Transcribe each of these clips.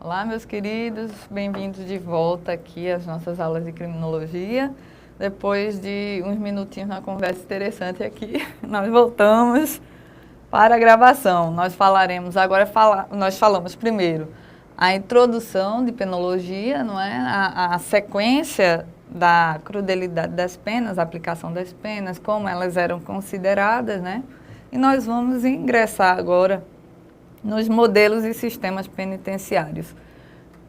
Olá, meus queridos, bem-vindos de volta aqui às nossas aulas de criminologia. Depois de uns minutinhos na conversa interessante aqui, nós voltamos para a gravação. Nós falaremos agora, nós falamos primeiro a introdução de penologia, não é? A sequência da crudelidade das penas, a aplicação das penas, como elas eram consideradas, né? E nós vamos ingressar agora nos modelos e sistemas penitenciários.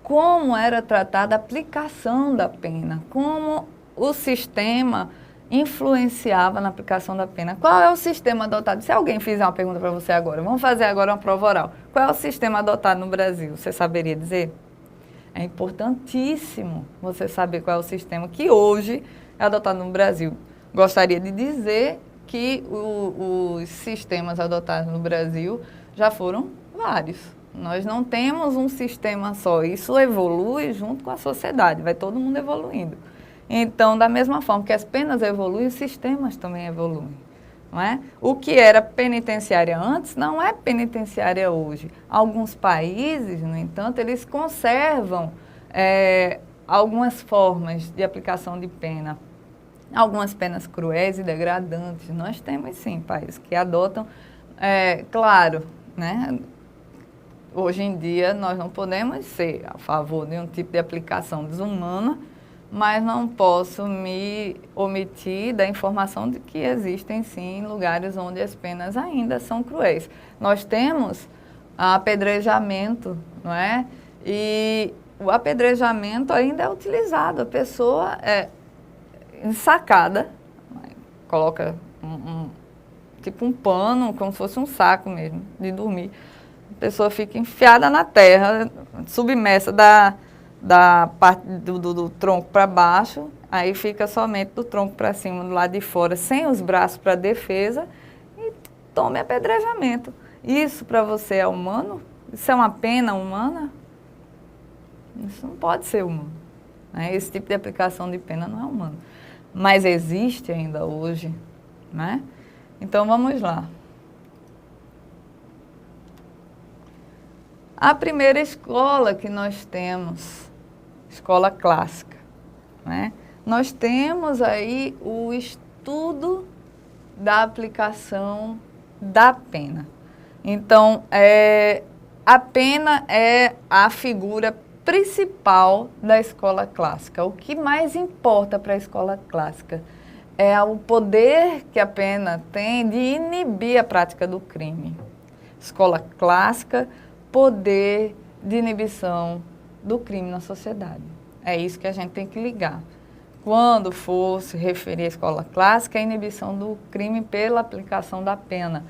Como era tratada a aplicação da pena, como o sistema influenciava na aplicação da pena. Qual é o sistema adotado? Se alguém fizer uma pergunta para você agora, vamos fazer agora uma prova oral. Qual é o sistema adotado no Brasil? Você saberia dizer? É importantíssimo você saber qual é o sistema que hoje é adotado no Brasil. Gostaria de dizer que os sistemas adotados no Brasil já foram vários. Nós não temos um sistema só. Isso evolui junto com a sociedade, vai todo mundo evoluindo. Então, da mesma forma que as penas evoluem, os sistemas também evoluem. Não é? O que era penitenciária antes não é penitenciária hoje. Alguns países, no entanto, eles conservam algumas formas de aplicação de pena. Algumas penas cruéis e degradantes. Nós temos, sim, países que adotam, claro, né? Hoje em dia, nós não podemos ser a favor de um tipo de aplicação desumana, mas não posso me omitir da informação de que existem, sim, lugares onde as penas ainda são cruéis. Nós temos apedrejamento, não é? E o apedrejamento ainda é utilizado. A pessoa é ensacada, coloca tipo um pano, como se fosse um saco mesmo, de dormir. A pessoa fica enfiada na terra, submersa da parte do tronco para baixo, aí fica somente do tronco para cima, do lado de fora, sem os braços para defesa, e tome apedrejamento. Isso para você é humano? Isso é uma pena humana? Isso não pode ser humano. Né? Esse tipo de aplicação de pena não é humano. Mas existe ainda hoje. Né? Então vamos lá. A primeira escola que nós temos, escola clássica, né? Nós temos aí o estudo da aplicação da pena. Então, a pena é a figura principal da escola clássica. O que mais importa para a escola clássica é o poder que a pena tem de inibir a prática do crime. Escola clássica, poder de inibição do crime na sociedade. É isso que a gente tem que ligar. Quando for se referir à escola clássica, é a inibição do crime pela aplicação da pena.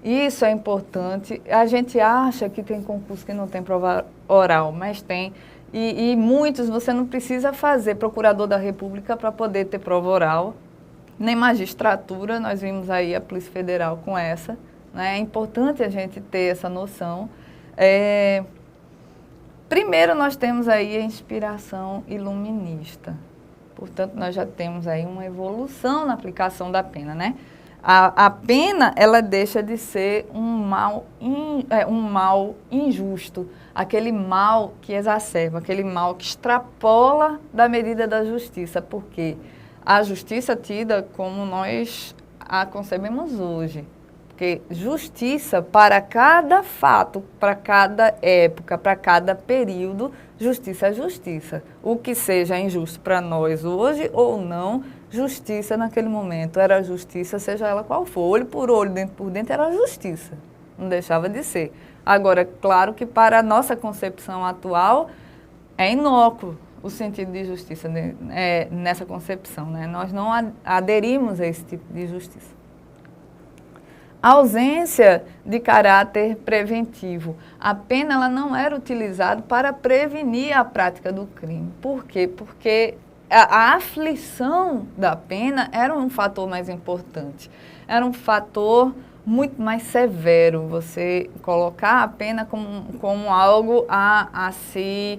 Isso é importante. A gente acha que tem concurso que não tem prova oral, mas tem. E muitos você não precisa fazer procurador da República para poder ter prova oral, nem magistratura. Nós vimos aí a Polícia Federal com essa. Né? É importante a gente ter essa noção. Primeiro, nós temos aí a inspiração iluminista. Portanto, nós já temos aí uma evolução na aplicação da pena, né? A pena, ela deixa de ser um mal injusto, aquele mal que exacerba, aquele mal que extrapola da medida da justiça, porque a justiça tida como nós a concebemos hoje. Porque justiça para cada fato, para cada época, para cada período, justiça é justiça. O que seja injusto para nós hoje ou não, justiça naquele momento era justiça, seja ela qual for. Olho por olho, dente por dente, era justiça. Não deixava de ser. Agora, claro que para a nossa concepção atual, é inócuo o sentido de justiça nessa concepção. Né? Nós não aderimos a esse tipo de justiça. A ausência de caráter preventivo. A pena ela não era utilizada para prevenir a prática do crime. Por quê? Porque a aflição da pena era um fator mais importante. Era um fator muito mais severo. Você colocar a pena como algo a se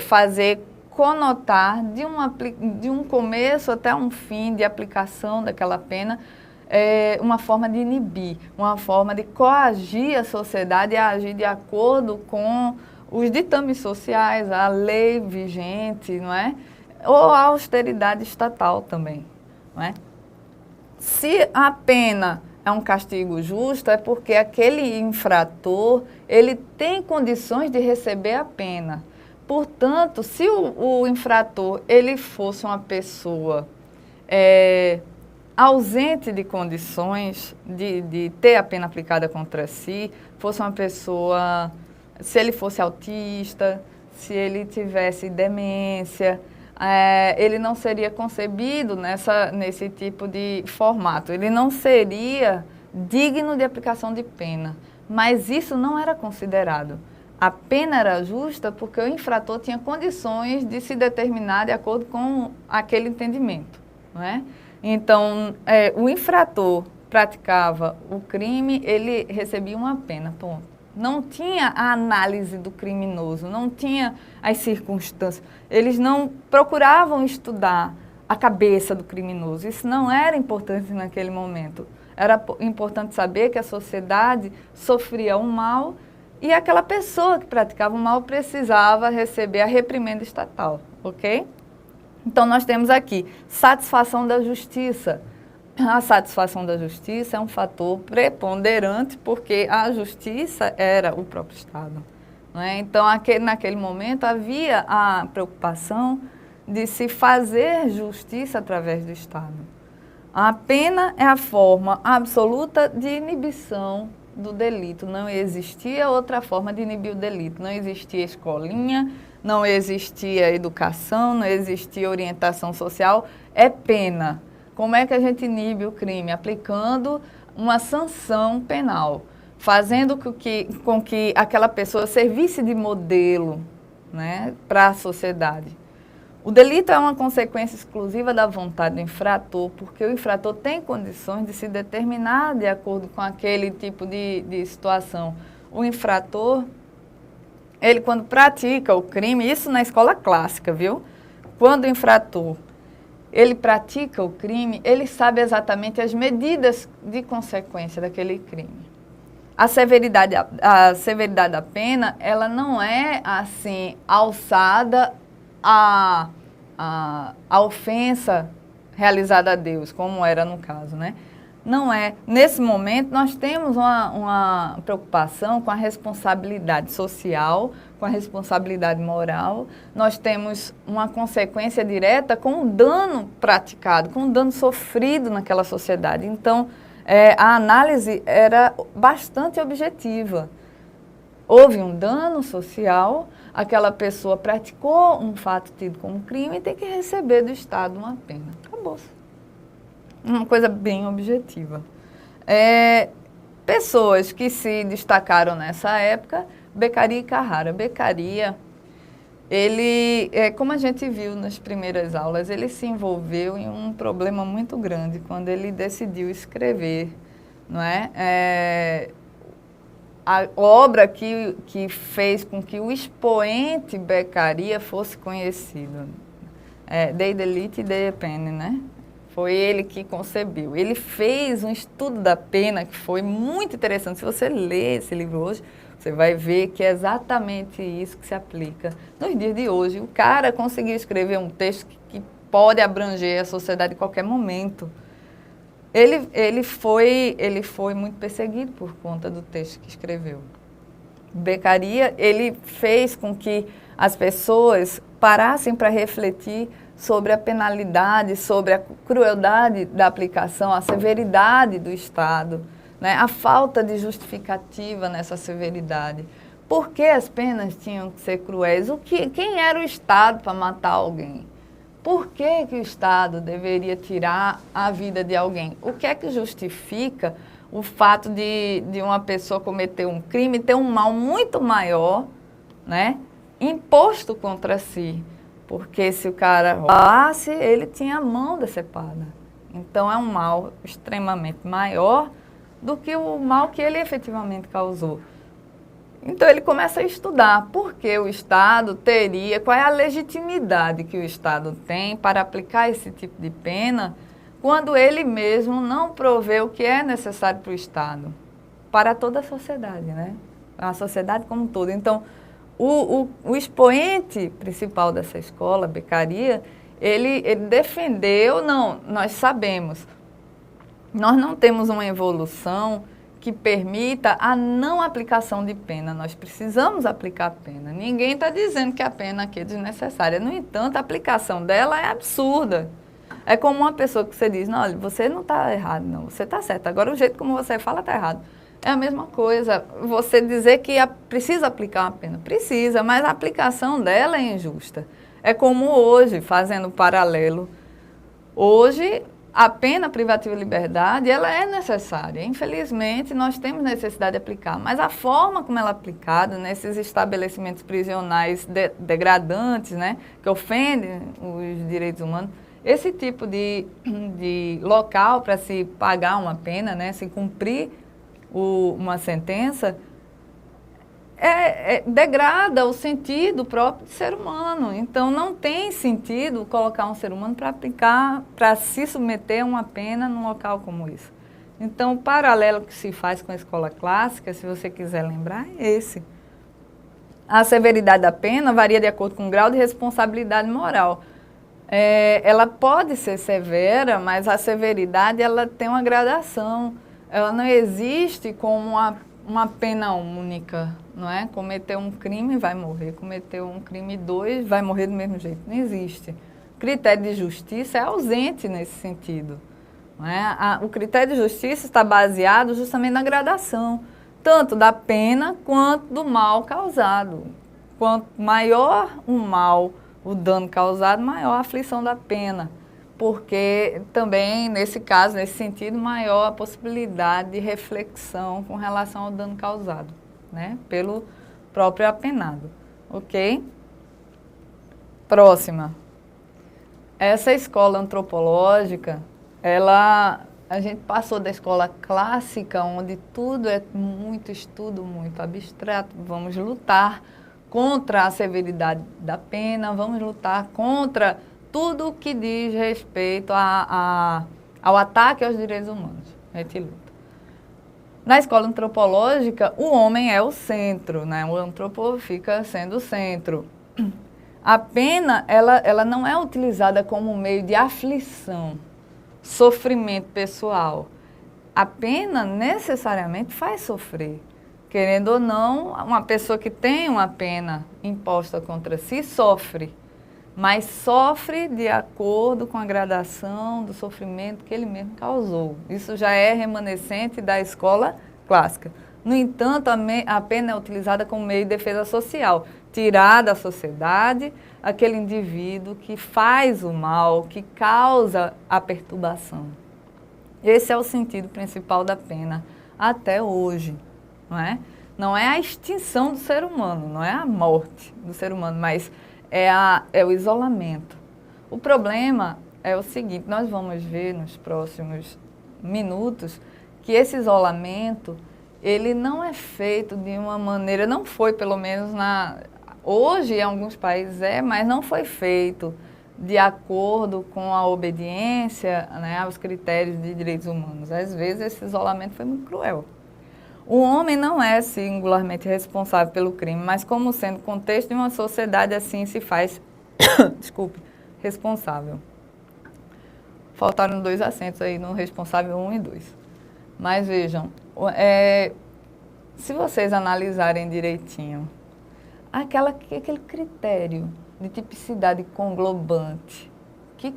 fazer conotar de um começo até um fim de aplicação daquela pena, uma forma de inibir, uma forma de coagir a sociedade a agir de acordo com os ditames sociais, a lei vigente, não é? Ou a austeridade estatal também, não é? Se a pena é um castigo justo, é porque aquele infrator, ele tem condições de receber a pena. Portanto, se o infrator, ele fosse uma pessoa ausente de condições de ter a pena aplicada contra si, fosse uma pessoa, se ele fosse autista, se ele tivesse demência, ele não seria concebido nesse tipo de formato. Ele não seria digno de aplicação de pena. Mas isso não era considerado. A pena era justa porque o infrator tinha condições de se determinar de acordo com aquele entendimento, não é? Então, o infrator praticava o crime, ele recebia uma pena, ponto. Não tinha a análise do criminoso, não tinha as circunstâncias. Eles não procuravam estudar a cabeça do criminoso. Isso não era importante naquele momento. Era importante saber que a sociedade sofria um mal e aquela pessoa que praticava o mal precisava receber a reprimenda estatal, ok? Então, nós temos aqui satisfação da justiça. A satisfação da justiça é um fator preponderante porque a justiça era o próprio Estado, não é? Então, naquele momento havia a preocupação de se fazer justiça através do Estado. A pena é a forma absoluta de inibição do delito. Não existia outra forma de inibir o delito. Não existia escolinha, não existia educação, não existia orientação social. É pena. Como é que a gente inibe o crime? Aplicando uma sanção penal, fazendo com que aquela pessoa servisse de modelo, né, para a sociedade. O delito é uma consequência exclusiva da vontade do infrator, porque o infrator tem condições de se determinar de acordo com aquele tipo de situação. O infrator, ele quando pratica o crime, isso na escola clássica, viu? Quando o infrator, ele pratica o crime, ele sabe exatamente as medidas de consequência daquele crime. A severidade da pena, ela não é assim, alçada a ofensa realizada a Deus, como era no caso, né? Não é. Nesse momento, nós temos uma preocupação com a responsabilidade social, com a responsabilidade moral. Nós temos uma consequência direta com o dano praticado, com o dano sofrido naquela sociedade. Então, a análise era bastante objetiva. Houve um dano social, aquela pessoa praticou um fato tido como crime e tem que receber do Estado uma pena. Acabou-se. Uma coisa bem objetiva. Pessoas que se destacaram nessa época, Beccaria e Carrara. Beccaria, ele, como a gente viu nas primeiras aulas, ele se envolveu em um problema muito grande quando ele decidiu escrever, não é? A obra que fez com que o expoente Beccaria fosse conhecido. Dei delite e dei pena, né? Foi ele que concebeu. Ele fez um estudo da pena que foi muito interessante. Se você ler esse livro hoje, você vai ver que é exatamente isso que se aplica nos dias de hoje. O cara conseguiu escrever um texto que pode abranger a sociedade em qualquer momento. Ele foi muito perseguido por conta do texto que escreveu. Beccaria, ele fez com que as pessoas parassem para refletir sobre a penalidade, sobre a crueldade da aplicação, a severidade do Estado, né? A falta de justificativa nessa severidade. Por que as penas tinham que ser cruéis? Quem era o Estado para matar alguém? Por que o Estado deveria tirar a vida de alguém? O que é que justifica o fato de uma pessoa cometer um crime, ter um mal muito maior, né, imposto contra si? Porque se o cara roubasse, ele tinha a mão decepada. Então, é um mal extremamente maior do que o mal que ele efetivamente causou. Então, ele começa a estudar por que o Estado teria, qual é a legitimidade que o Estado tem para aplicar esse tipo de pena, quando ele mesmo não provê o que é necessário para o Estado, para toda a sociedade, né? A sociedade como um todo. Então, O expoente principal dessa escola, Beccaria, ele defendeu, não, nós sabemos, nós não temos uma evolução que permita a não aplicação de pena. Nós precisamos aplicar a pena. Ninguém está dizendo que a pena aqui é desnecessária. No entanto, a aplicação dela é absurda. É como uma pessoa que você diz, não, olha, você não está errado, não, você está certo. Agora, o jeito como você fala está errado. É a mesma coisa. Você dizer que precisa aplicar uma pena. Precisa, mas a aplicação dela é injusta. É como hoje, fazendo um paralelo. Hoje, a pena privativa de liberdade, ela é necessária. Infelizmente, nós temos necessidade de aplicar, mas a forma como ela é aplicada nesses estabelecimentos prisionais degradantes, né, que ofendem os direitos humanos, esse tipo de local para se pagar uma pena, né, se cumprir uma sentença, degrada o sentido próprio do ser humano. Então, não tem sentido colocar um ser humano para aplicar, para se submeter a uma pena num local como isso. Então, o paralelo que se faz com a escola clássica, se você quiser lembrar, é esse. A severidade da pena varia de acordo com o grau de responsabilidade moral. Ela pode ser severa, mas a severidade ela tem uma gradação. Ela não existe como uma pena única, não é? Cometeu um crime, vai morrer. Cometeu um crime 2, vai morrer do mesmo jeito. Não existe. O critério de justiça é ausente nesse sentido. Não é? O critério de justiça está baseado justamente na gradação, tanto da pena quanto do mal causado. Quanto maior o mal, o dano causado, maior a aflição da pena. Porque também, nesse caso, nesse sentido, maior a possibilidade de reflexão com relação ao dano causado, né, pelo próprio apenado. Ok? Próxima. Essa escola antropológica, a gente passou da escola clássica, onde tudo é muito estudo, muito abstrato. Vamos lutar contra a severidade da pena, vamos lutar contra tudo que diz respeito ao ataque aos direitos humanos. A gente luta. Na escola antropológica, o homem é o centro, né? O antropo fica sendo o centro. A pena, ela não é utilizada como meio de aflição, sofrimento pessoal. A pena necessariamente faz sofrer. Querendo ou não, uma pessoa que tem uma pena imposta contra si sofre. Mas sofre de acordo com a gradação do sofrimento que ele mesmo causou. Isso já é remanescente da escola clássica. No entanto, a pena é utilizada como meio de defesa social, tirar da sociedade aquele indivíduo que faz o mal, que causa a perturbação. Esse é o sentido principal da pena até hoje, não é? Não é a extinção do ser humano, não é a morte do ser humano, mas é o isolamento. O problema é o seguinte, nós vamos ver nos próximos minutos que esse isolamento, ele não é feito de uma maneira, não foi pelo menos hoje em alguns países mas não foi feito de acordo com a obediência, né, aos critérios de direitos humanos. Às vezes esse isolamento foi muito cruel. O homem não é singularmente responsável pelo crime, mas como sendo contexto de uma sociedade assim se faz, desculpe, responsável. Faltaram 2 acentos aí no responsável 1 e 2. Mas vejam, se vocês analisarem direitinho, aquele critério de tipicidade conglobante, que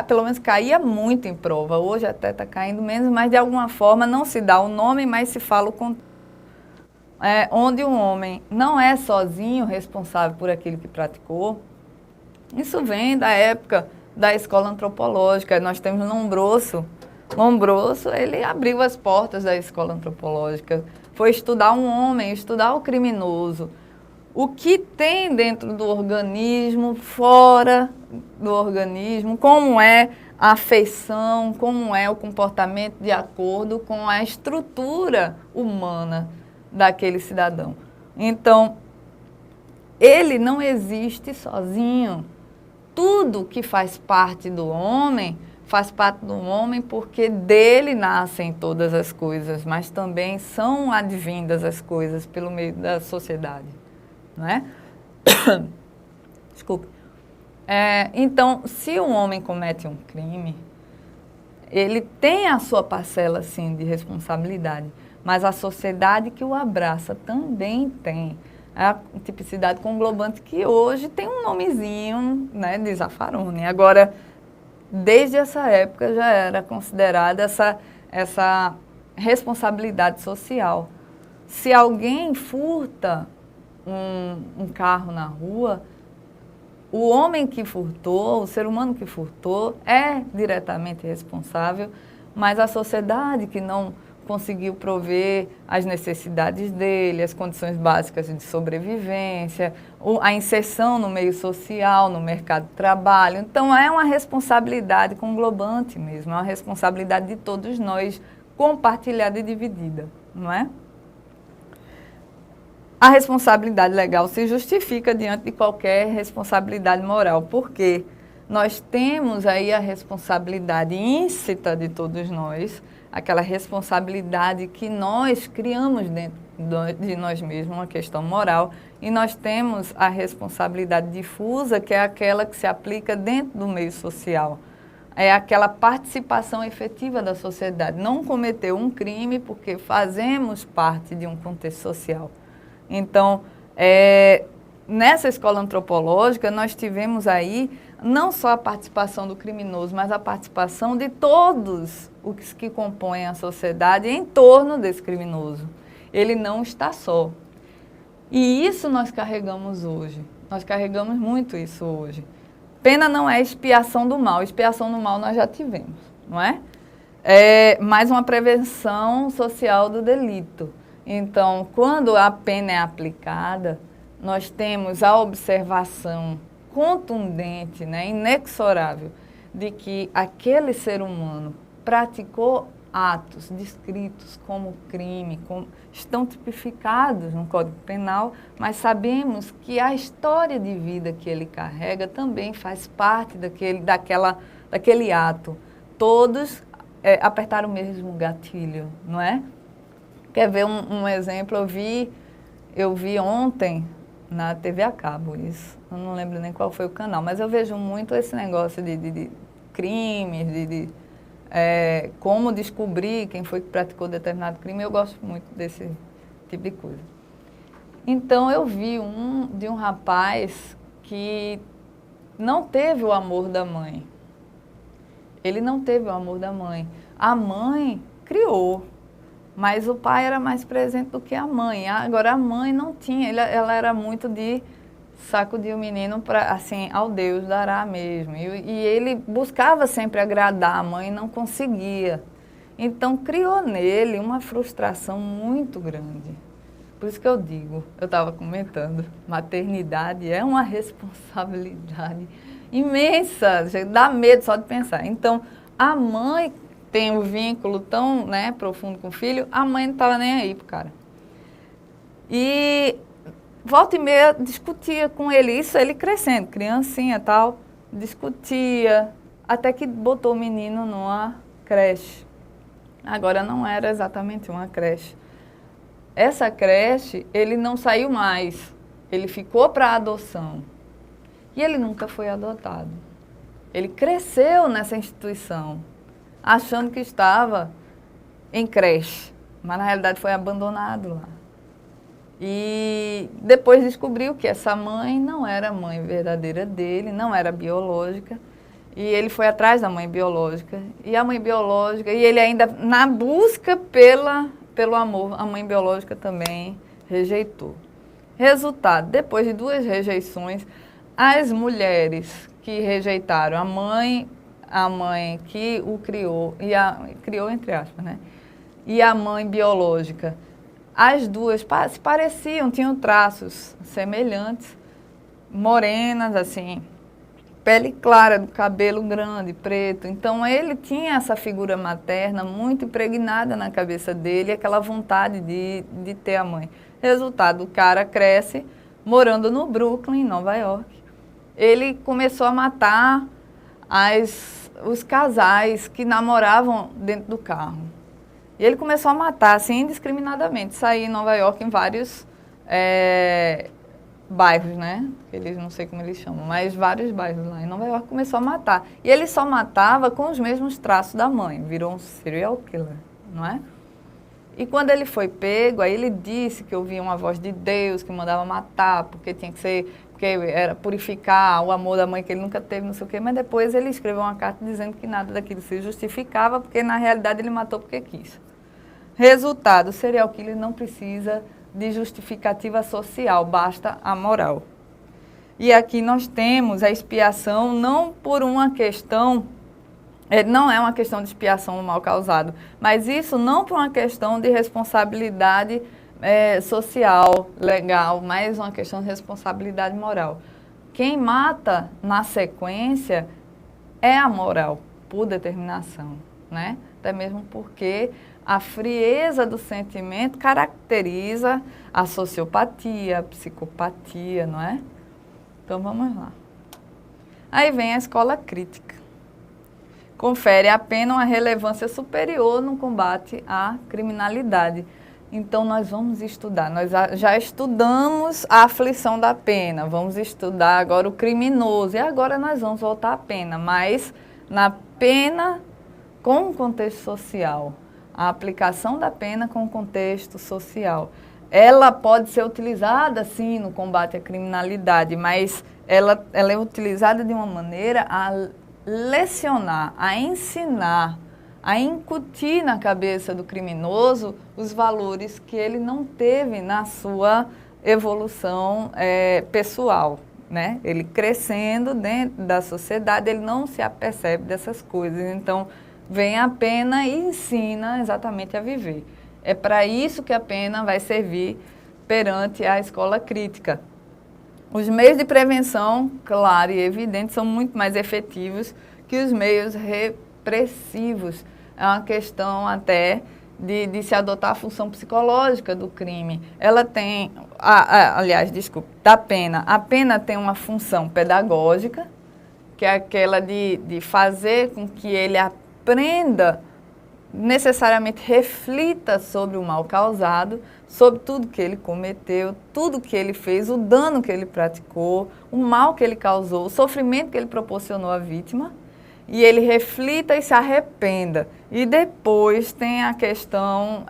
pelo menos caía muito em prova, hoje até está caindo menos, mas de alguma forma não se dá o nome, mas se fala onde um homem não é sozinho responsável por aquilo que praticou. Isso vem da época da escola antropológica. Nós temos Lombroso. Lombroso, ele abriu as portas da escola antropológica, foi estudar um homem, estudar o criminoso. O que tem dentro do organismo, fora do organismo, como é a afeição, como é o comportamento de acordo com a estrutura humana daquele cidadão. Então, ele não existe sozinho. Tudo que faz parte do homem porque dele nascem todas as coisas, mas também são advindas as coisas pelo meio da sociedade. não é? Desculpe. Então, se um homem comete um crime, ele tem a sua parcela, sim, de responsabilidade, mas a sociedade que o abraça também tem. A tipicidade conglobante, que hoje tem um nomezinho, né, de Zaffaroni. Agora, desde essa época já era considerada essa responsabilidade social. Se alguém furta um carro na rua, o homem que furtou, o ser humano que furtou, é diretamente responsável, mas a sociedade que não conseguiu prover as necessidades dele, as condições básicas de sobrevivência, a inserção no meio social, no mercado de trabalho. Então, é uma responsabilidade conglobante mesmo, é uma responsabilidade de todos nós, compartilhada e dividida, não é? A responsabilidade legal se justifica diante de qualquer responsabilidade moral, porque nós temos aí a responsabilidade íncita de todos nós, aquela responsabilidade que nós criamos dentro de nós mesmos, uma questão moral, e nós temos a responsabilidade difusa, que é aquela que se aplica dentro do meio social. É aquela participação efetiva da sociedade, não cometer um crime porque fazemos parte de um contexto social. Então, nessa escola antropológica, nós tivemos aí não só a participação do criminoso, mas a participação de todos os que compõem a sociedade em torno desse criminoso. Ele não está só. E isso nós carregamos hoje. Nós carregamos muito isso hoje. Pena não é expiação do mal. Expiação do mal nós já tivemos, não é? É mais uma prevenção social do delito. Então, quando a pena é aplicada, nós temos a observação contundente, né, inexorável, de que aquele ser humano praticou atos descritos como crime, estão tipificados no Código Penal, mas sabemos que a história de vida que ele carrega também faz parte daquele ato. Todos apertaram o mesmo gatilho, não é? Quer ver um exemplo? Eu vi ontem na TV a cabo isso. Eu não lembro nem qual foi o canal, mas eu vejo muito esse negócio de crimes, como descobrir quem foi que praticou determinado crime. Eu gosto muito desse tipo de coisa. Então, eu vi de um rapaz que não teve o amor da mãe. Ele não teve o amor da mãe. A mãe criou. Mas o pai era mais presente do que a mãe. Agora, a mãe não tinha, ela era muito de sacudir o menino para, assim, ao Deus dará mesmo. E ele buscava sempre agradar a mãe e não conseguia. Então, criou nele uma frustração muito grande. Por isso que eu digo, eu estava comentando, maternidade é uma responsabilidade imensa, dá medo só de pensar. Então, a mãe tem um vínculo tão, né, profundo com o filho, a mãe não estava nem aí pro cara. E volta e meia discutia com ele, isso ele crescendo, criancinha e tal, discutia, até que botou o menino numa creche. Agora não era exatamente uma creche. Essa creche, ele não saiu mais, ele ficou para adoção. E ele nunca foi adotado. Ele cresceu nessa instituição, achando que estava em creche, mas na realidade foi abandonado lá. E depois descobriu que essa mãe não era a mãe verdadeira dele, não era biológica, e ele foi atrás da mãe biológica, e a mãe biológica, e ele ainda na busca pelo amor, a mãe biológica também rejeitou. Resultado, depois de 2 rejeições, as mulheres que rejeitaram a mãe que o criou, criou entre aspas, né? E a mãe biológica, as duas se pareciam, tinham traços semelhantes, morenas, assim, pele clara, do cabelo grande, preto. Então, ele tinha essa figura materna muito impregnada na cabeça dele, aquela vontade de ter a mãe. Resultado, o cara cresce morando no Brooklyn, em Nova York. Ele começou a matar os casais que namoravam dentro do carro. E ele começou a matar, assim, indiscriminadamente. Saía em Nova York em vários bairros, né? Eles não sei como eles chamam, mas vários bairros lá em Nova York começou a matar. E ele só matava com os mesmos traços da mãe, virou um serial killer, não é? E quando ele foi pego, aí ele disse que ouvia uma voz de Deus que mandava matar, porque tinha que ser, porque era purificar o amor da mãe que ele nunca teve, não sei o quê, mas depois ele escreveu uma carta dizendo que nada daquilo se justificava, porque na realidade ele matou porque quis. Resultado, o serial killer não precisa de justificativa social, basta a moral. E aqui nós temos a expiação não por uma questão, não é uma questão de expiação do mal causado, mas isso não por uma questão de responsabilidade social, legal, mas uma questão de responsabilidade moral. Quem mata na sequência é a moral, por determinação, né? Até mesmo porque a frieza do sentimento caracteriza a sociopatia, a psicopatia, não é? Então vamos lá. Aí vem a escola crítica. Confere a pena uma relevância superior no combate à criminalidade. Então nós vamos estudar, nós já estudamos a aflição da pena, vamos estudar agora o criminoso e agora nós vamos voltar à pena, mas na pena com o contexto social. A aplicação da pena com o contexto social. Ela pode ser utilizada, sim, no combate à criminalidade, mas ela é utilizada de uma maneira a lecionar, a ensinar, a incutir na cabeça do criminoso os valores que ele não teve na sua evolução pessoal, né? Ele crescendo dentro da sociedade, ele não se apercebe dessas coisas. Então, vem a pena e ensina exatamente a viver. É para isso que a pena vai servir perante a escola crítica. Os meios de prevenção, claro e evidente, são muito mais efetivos que os meios repressivos. É uma questão até de se adotar a função psicológica do crime. Ela tem, da pena. A pena tem uma função pedagógica, que é aquela de fazer com que ele aprenda, necessariamente reflita sobre o mal causado, sobre tudo que ele cometeu, tudo que ele fez, o dano que ele praticou, o mal que ele causou, o sofrimento que ele proporcionou à vítima, e ele reflita e se arrependa. E depois tem a questão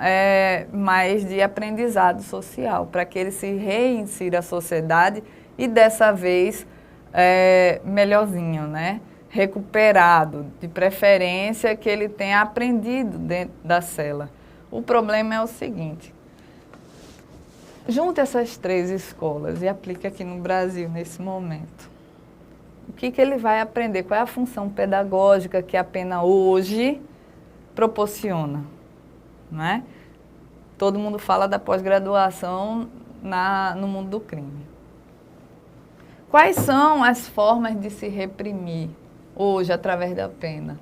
mais de aprendizado social, para que ele se reinsira à sociedade e dessa vez melhorzinho, né? Recuperado, de preferência que ele tenha aprendido dentro da cela. O problema é o seguinte, junte essas 3 escolas e aplique aqui no Brasil nesse momento. O que ele vai aprender? Qual é a função pedagógica que a pena hoje proporciona? Não é? Todo mundo fala da pós-graduação no mundo do crime. Quais são as formas de se reprimir hoje através da pena?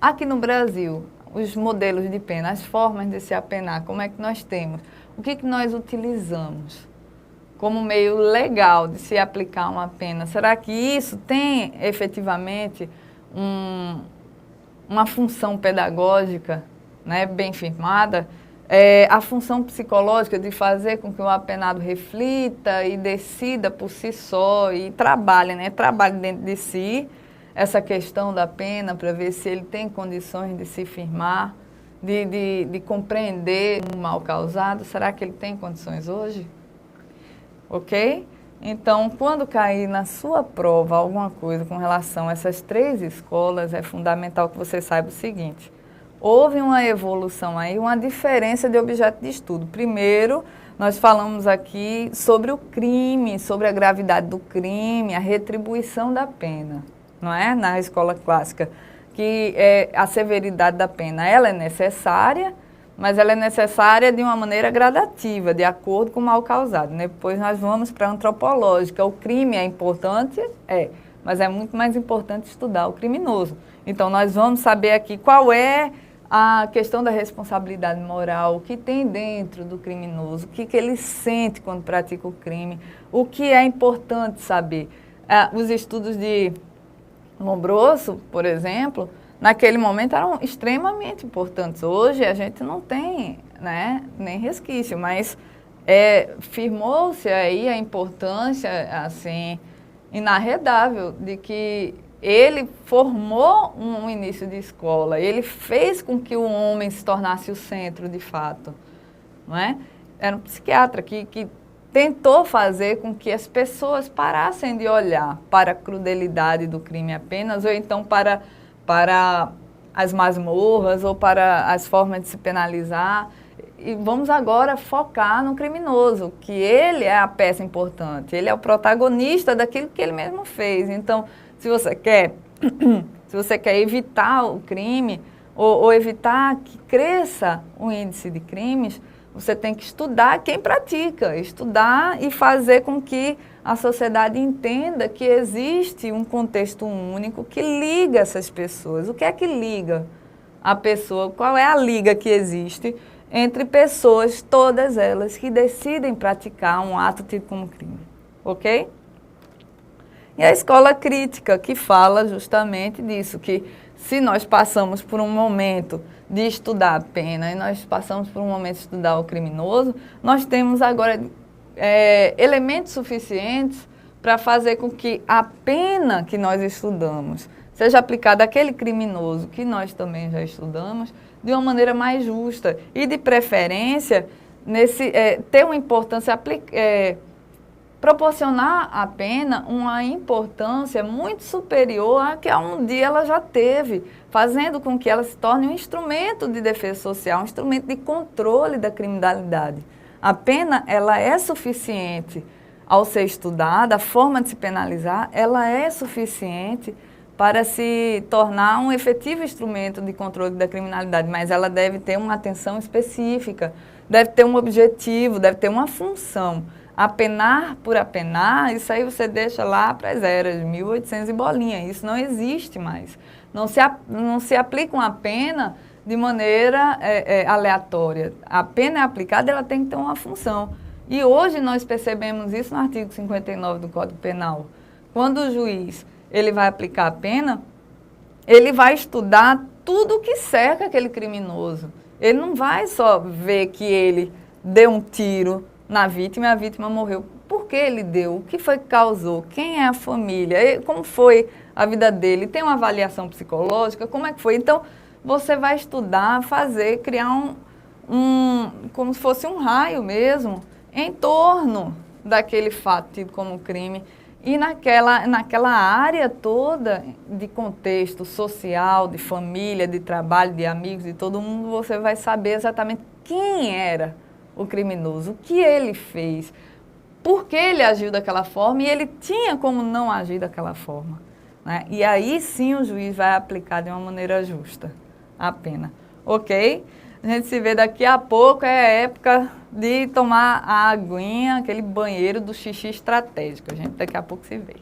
Aqui no Brasil, os modelos de pena, as formas de se apenar, como é que nós temos? O que nós utilizamos como meio legal de se aplicar uma pena? Será que isso tem efetivamente uma função pedagógica, né, bem firmada? A função psicológica de fazer com que o apenado reflita e decida por si só e trabalhe, né, trabalhe dentro de si essa questão da pena para ver se ele tem condições de se firmar, de compreender o mal causado. Será que ele tem condições hoje? Ok? Então, quando cair na sua prova alguma coisa com relação a essas 3 escolas, é fundamental que você saiba o seguinte: houve uma evolução aí, uma diferença de objeto de estudo. Primeiro, nós falamos aqui sobre o crime, sobre a gravidade do crime, a retribuição da pena, não é? Na escola clássica, que a severidade da pena, ela é necessária, mas ela é necessária de uma maneira gradativa, de acordo com o mal causado. Depois nós vamos para a antropológica. O crime é importante? Mas é muito mais importante estudar o criminoso. Então nós vamos saber aqui qual é a questão da responsabilidade moral, o que tem dentro do criminoso, o que ele sente quando pratica o crime, o que é importante saber. Os estudos de Lombroso, por exemplo, naquele momento eram extremamente importantes. Hoje a gente não tem, né, nem resquício, mas firmou-se aí a importância, assim, inarredável de que ele formou um início de escola, ele fez com que o homem se tornasse o centro, de fato, não é? Era um psiquiatra que tentou fazer com que as pessoas parassem de olhar para a crudelidade do crime apenas, ou então para as masmorras, ou para as formas de se penalizar. E vamos agora focar no criminoso, que ele é a peça importante, ele é o protagonista daquilo que ele mesmo fez. Então, se você quer evitar o crime, ou evitar que cresça o índice de crimes, você tem que estudar quem pratica, estudar e fazer com que a sociedade entenda que existe um contexto único que liga essas pessoas. O que é que liga a pessoa? Qual é a liga que existe entre pessoas, todas elas, que decidem praticar um ato tido como crime, ok? E a escola crítica, que fala justamente disso, que se nós passamos por um momento de estudar a pena e nós passamos por um momento de estudar o criminoso, nós temos agora elementos suficientes para fazer com que a pena que nós estudamos seja aplicada àquele criminoso que nós também já estudamos de uma maneira mais justa e, de preferência, ter uma importância, proporcionar à pena uma importância muito superior à que um dia ela já teve, fazendo com que ela se torne um instrumento de defesa social, um instrumento de controle da criminalidade. A pena, ela é suficiente ao ser estudada, a forma de se penalizar, ela é suficiente para se tornar um efetivo instrumento de controle da criminalidade, mas ela deve ter uma atenção específica, deve ter um objetivo, deve ter uma função. Apenar por apenar, isso aí você deixa lá para as eras de 1800 e bolinha, isso não existe mais. Não se aplica uma pena de maneira aleatória. A pena é aplicada, ela tem que ter uma função. E hoje nós percebemos isso no artigo 59 do Código Penal. Quando o juiz ele vai aplicar a pena, ele vai estudar tudo o que cerca aquele criminoso. Ele não vai só ver que ele deu um tiro na vítima e a vítima morreu. Por que ele deu? O que foi que causou? Quem é a família? Como foi a vida dele? Tem uma avaliação psicológica? Como é que foi? Então, você vai estudar, criar como se fosse um raio mesmo, em torno daquele fato tido como crime. E naquela área toda de contexto social, de família, de trabalho, de amigos, de todo mundo, você vai saber exatamente quem era o criminoso, o que ele fez, por que ele agiu daquela forma e ele tinha como não agir daquela forma, né? E aí sim o juiz vai aplicar de uma maneira justa a pena, ok? A gente se vê daqui a pouco, é a época de tomar a aguinha, aquele banheiro do xixi estratégico. A gente daqui a pouco se vê.